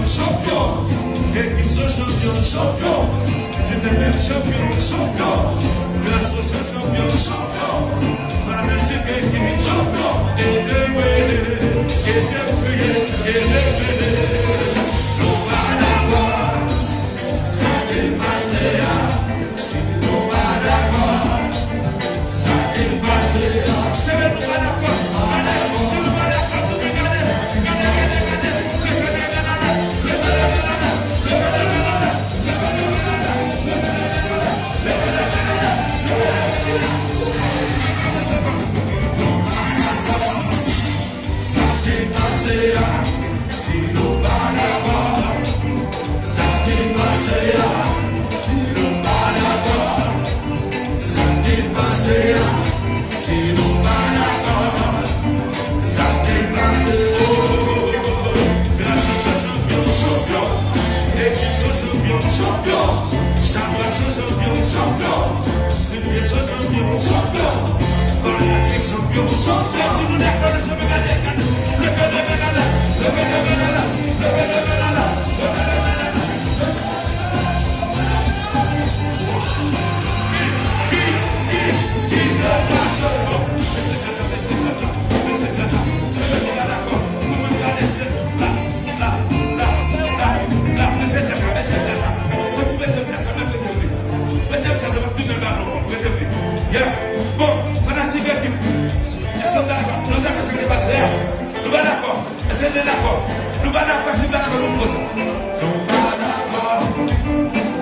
champion. Équipe sont champion, champion. Général champion, champion. Grâce au champion, champion. Fanatique équipe champion. Et de wele, et de prier, et de wele. Nous va d'accord, ça dépasse. Si nous va d'accord, ça dépasse. C'est même nous va d'accord. Si nous va d'accord, vous pouvez garder. Champion, Chambra champion, champion, Sylvie champion, champion, Fanatique champion, champion. Si nous d'accord, je vais gagner. Bon, fanatique équipe. Est-ce qu'on est d'accord? Nous avons ce qui est passé. Nous sommes d'accord. Est-ce qu'on est d'accord? Nous sommes d'accord si nous sommes d'accord. Nous sommes pas d'accord.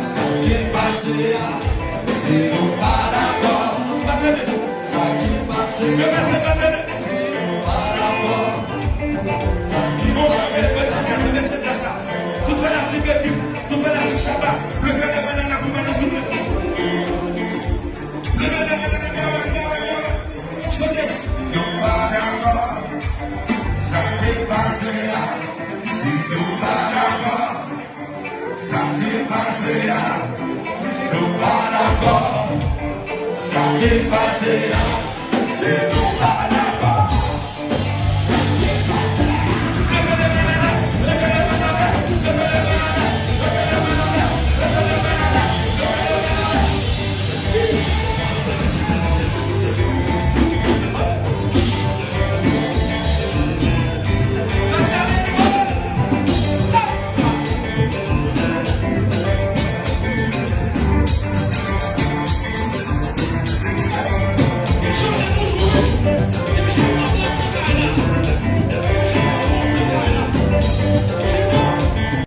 Ce qui est passé. Si nous sommes pas d'accord. Ça qui est passé. Si nous sommes pas d'accord. C'est ça. Tout fanatique équipe. Tout fanatique Shabbat. Le phénomène a couvert le souffle. Nous pas d'accord, ça dépasse là. Si nous pas d'accord, ça dépasse là. Nous pas d'accord, ça dépasse là. Si nous pas d'accord, ça dépasse là.